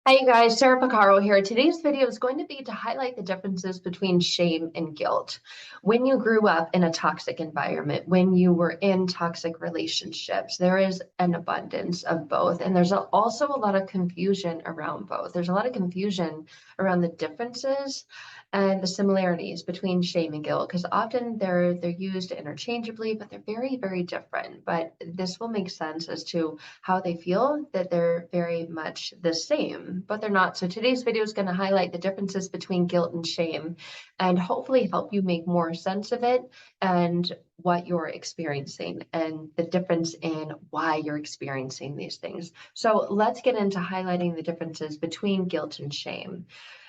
Hi you guys, Sarah Pacaro here. Today's video is going to be to highlight the differences between shame and guilt. When you grew up in a toxic environment, when you were in toxic relationships, there is an abundance of both. And there's also a lot of confusion around both. There's a lot of confusion around the differences and the similarities between shame and guilt, because often they're used interchangeably, but they're very, very different. But this will make sense as to how they feel, that they're very much the same, but they're not. So today's video is going to highlight the differences between guilt and shame and hopefully help you make more sense of it and what you're experiencing and the difference in why you're experiencing these things. So let's get into highlighting the differences between guilt and shame,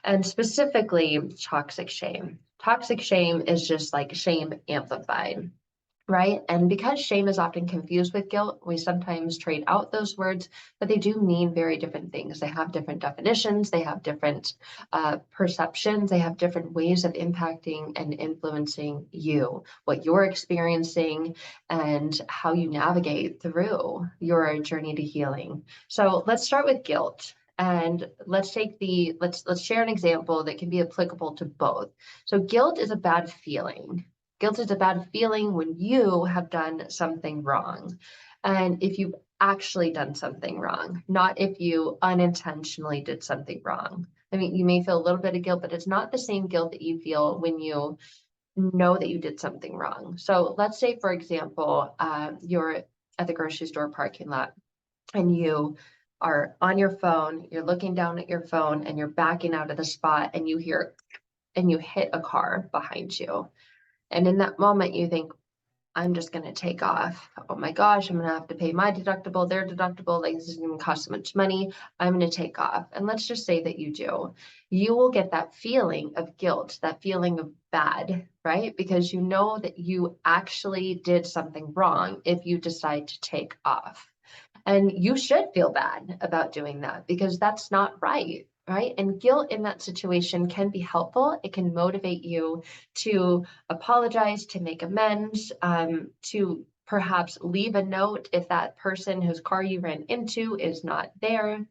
and specifically toxic shame. Toxic shame is just like shame amplified. Right. And because shame is often confused with guilt, we sometimes trade out those words, but they do mean very different things. They have different definitions, they have different perceptions, they have different ways of impacting and influencing you, what you're experiencing, and how you navigate through your journey to healing. So let's start with guilt. And let's share an example that can be applicable to both. So guilt is a bad feeling. Guilt is a bad feeling when you have done something wrong. And if you've actually done something wrong, not if you unintentionally did something wrong. I mean, you may feel a little bit of guilt, but it's not the same guilt that you feel when you know that you did something wrong. So let's say, for example, you're at the grocery store parking lot and you are on your phone, you're looking down at your phone and you're backing out of the spot and you hit a car behind you. And in that moment, you think, I'm just going to take off. Oh my gosh, I'm going to have to pay my deductible, their deductible. Like, this is going to cost so much money. I'm going to take off. And let's just say that you do. You will get that feeling of guilt, that feeling of bad, right? Because you know that you actually did something wrong if you decide to take off. And you should feel bad about doing that because that's not right. Right. And guilt in that situation can be helpful. It can motivate you to apologize, to make amends, to perhaps leave a note if that person whose car you ran into is not there.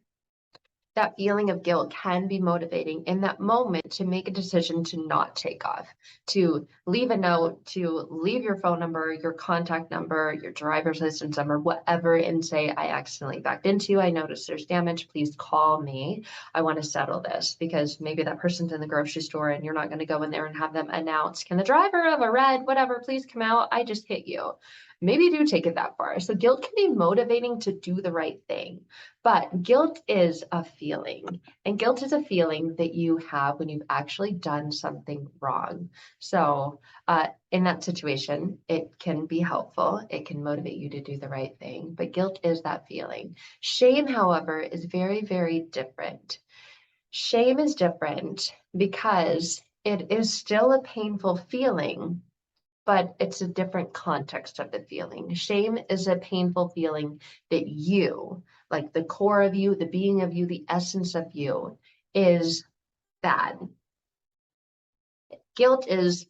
That feeling of guilt can be motivating in that moment to make a decision to not take off, to leave a note, to leave your phone number, your contact number, your driver's license number, whatever, and say, I accidentally backed into you. I noticed there's damage. Please call me. I want to settle this, because maybe that person's in the grocery store and you're not going to go in there and have them announce, can the driver of a red, whatever, please come out? I just hit you. Maybe do take it that far. So guilt can be motivating to do the right thing. But guilt is a feeling, and guilt is a feeling that you have when you've actually done something wrong. So in that situation, it can be helpful. It can motivate you to do the right thing, but guilt is that feeling. Shame, however, is very, very different. Shame is different because it is still a painful feeling, but it's a different context of the feeling. Shame is a painful feeling that you, like the core of you, the being of you, the essence of you, is bad. Guilt is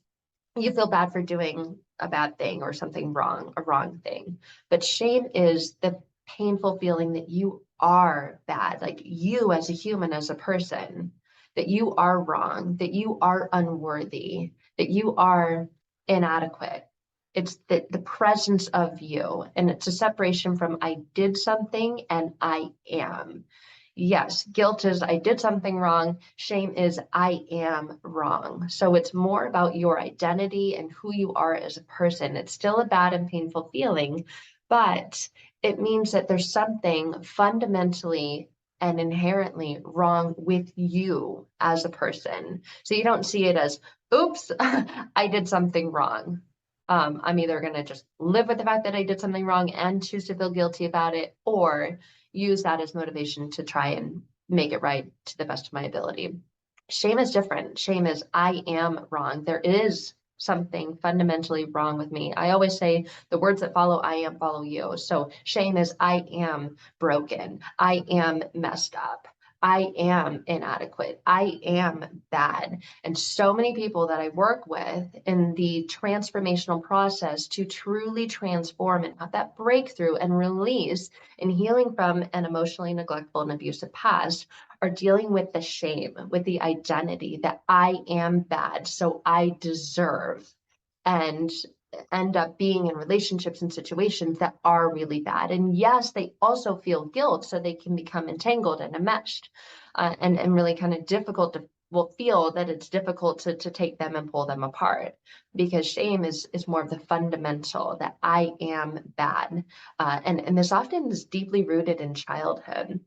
you feel bad for doing a bad thing or something wrong, a wrong thing. But shame is the painful feeling that you are bad, like you as a human, as a person, that you are wrong, that you are unworthy, that you are inadequate. It's the presence of you, and it's a separation from I did something and I am. Yes, guilt is I did something wrong. Shame is I am wrong. So it's more about your identity and who you are as a person. It's still a bad and painful feeling, but it means that there's something fundamentally and inherently wrong with you as a person. So you don't see it as, oops, I did something wrong. I'm either going to just live with the fact that I did something wrong and choose to feel guilty about it, or use that as motivation to try and make it right to the best of my ability. Shame is different. Shame is I am wrong. There is something fundamentally wrong with me. I always say the words that follow I am follow you. So shame is I am broken. I am messed up. I am inadequate. I am bad. And so many people that I work with in the transformational process to truly transform and have that breakthrough and release and healing from an emotionally neglectful and abusive past are dealing with the shame, with the identity that I am bad, so I deserve. And end up being in relationships and situations that are really bad. And yes, they also feel guilt, so they can become entangled and enmeshed, and really kind of difficult to will feel that it's difficult to take them and pull them apart, because shame is more of the fundamental that I am bad. And this often is deeply rooted in childhood,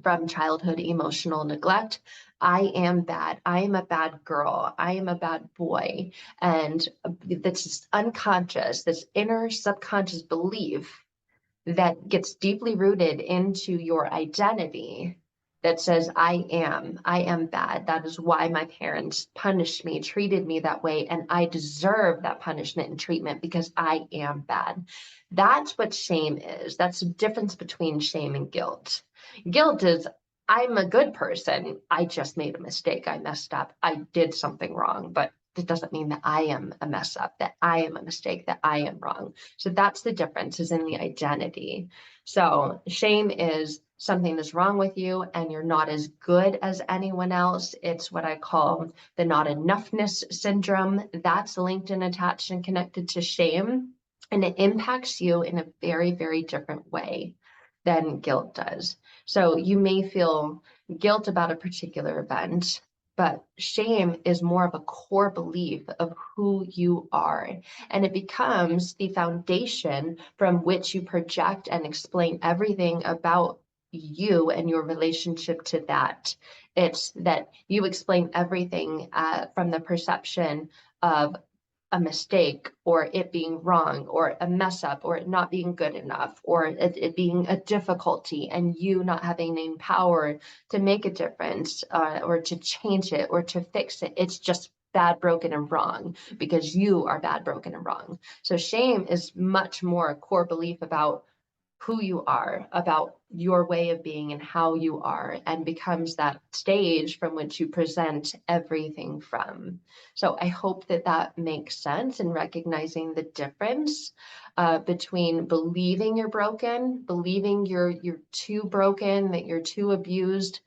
from childhood emotional neglect. I am bad. I am a bad girl. I am a bad boy. And that's this unconscious, this inner subconscious belief that gets deeply rooted into your identity that says, I am bad. That is why my parents punished me, treated me that way, and I deserve that punishment and treatment because I am bad. That's what shame is. That's the difference between shame and guilt. Guilt is, I'm a good person. I just made a mistake. I messed up. I did something wrong, but it doesn't mean that I am a mess up, that I am a mistake, that I am wrong. So that's the difference, is in the identity. So shame is something that's wrong with you and you're not as good as anyone else. It's what I call the not enoughness syndrome. That's linked and attached and connected to shame. And it impacts you in a very, very different way than guilt does. So you may feel guilt about a particular event, but shame is more of a core belief of who you are. And it becomes the foundation from which you project and explain everything about you and your relationship to that. It's that you explain everything from the perception of a mistake, or it being wrong, or a mess up, or it not being good enough, or it being a difficulty and you not having any power to make a difference, or to change it or to fix it. It's just bad, broken, and wrong because you are bad, broken, and wrong. So shame is much more a core belief about who you are, about your way of being and how you are, and becomes that stage from which you present everything from. So I hope that that makes sense in recognizing the difference between believing you're broken, believing you're too broken, that you're too abused,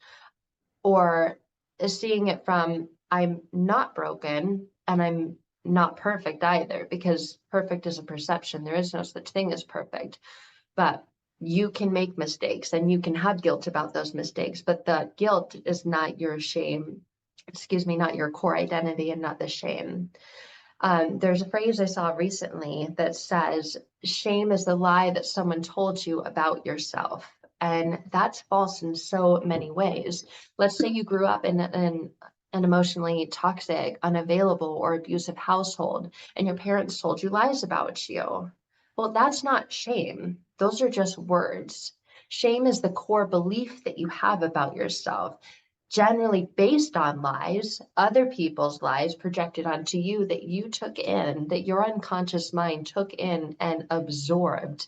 or seeing it from, I'm not broken and I'm not perfect either, because perfect is a perception. There is no such thing as perfect, but you can make mistakes and you can have guilt about those mistakes, but the guilt is not your shame, excuse me, not your core identity and not the shame. There's a phrase I saw recently that says, shame is the lie that someone told you about yourself. And that's false in so many ways. Let's say you grew up in an emotionally toxic, unavailable, or abusive household, and your parents told you lies about you. Well, that's not shame. Those are just words. Shame is the core belief that you have about yourself, generally based on lies, other people's lies projected onto you that you took in, that your unconscious mind took in and absorbed.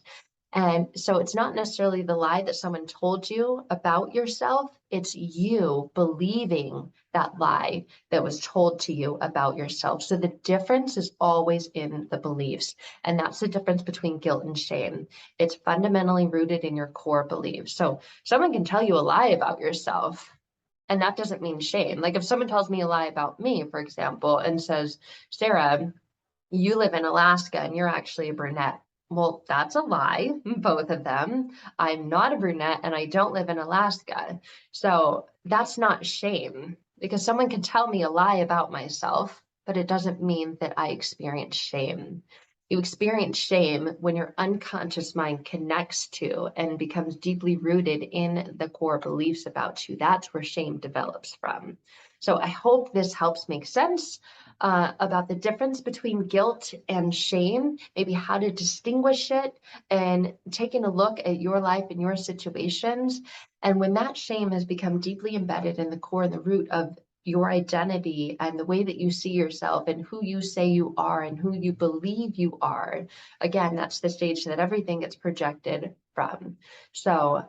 And so it's not necessarily the lie that someone told you about yourself, it's you believing that lie that was told to you about yourself. So the difference is always in the beliefs. And that's the difference between guilt and shame. It's fundamentally rooted in your core beliefs. So someone can tell you a lie about yourself, and that doesn't mean shame. Like if someone tells me a lie about me, for example, and says, Sarah, you live in Alaska and you're actually a brunette. Well, that's a lie, both of them. I'm not a brunette and I don't live in Alaska. So that's not shame, because someone can tell me a lie about myself, but it doesn't mean that I experience shame. You experience shame when your unconscious mind connects to and becomes deeply rooted in the core beliefs about you. That's where shame develops from. So I hope this helps make sense about the difference between guilt and shame, maybe how to distinguish it, and taking a look at your life and your situations. And when that shame has become deeply embedded in the core and the root of your identity and the way that you see yourself and who you say you are and who you believe you are, again, that's the stage that everything gets projected from. So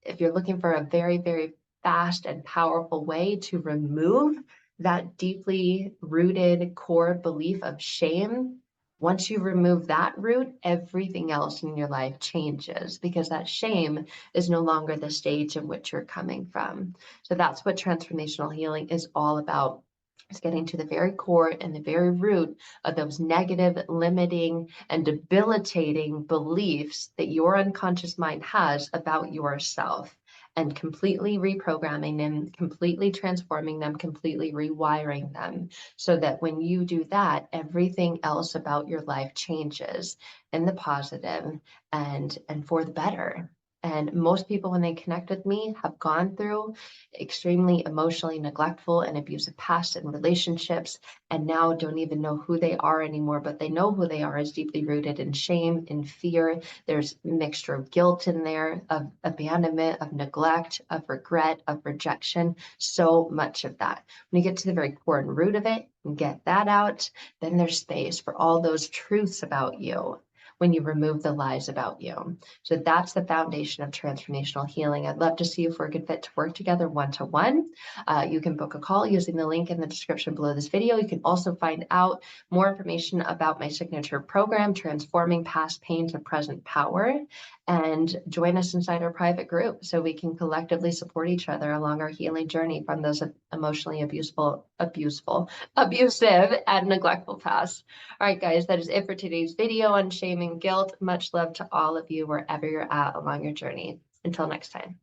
if you're looking for a very, very fast and powerful way to remove that deeply rooted core belief of shame. Once you remove that root, everything else in your life changes because that shame is no longer the stage in which you're coming from. So that's what transformational healing is all about. It's getting to the very core and the very root of those negative, limiting, and debilitating beliefs that your unconscious mind has about yourself, and completely reprogramming them, completely transforming them, completely rewiring them, so that when you do that, everything else about your life changes in the positive and for the better. And most people, when they connect with me, have gone through extremely emotionally neglectful and abusive past and relationships, and now don't even know who they are anymore, but they know who they are is deeply rooted in shame, in fear. There's a mixture of guilt in there, of abandonment, of neglect, of regret, of rejection, so much of that. When you get to the very core and root of it and get that out, then there's space for all those truths about you when you remove the lies about you. So that's the foundation of transformational healing. I'd love to see if we're a good fit to work together one-to-one. You can book a call using the link in the description below this video. You can also find out more information about my signature program, Transforming Past Pain to Present Power, and join us inside our private group so we can collectively support each other along our healing journey from those emotionally abusive, and neglectful past. All right, guys, that is it for today's video on shame and guilt. Much love to all of you wherever you're at along your journey. Until next time.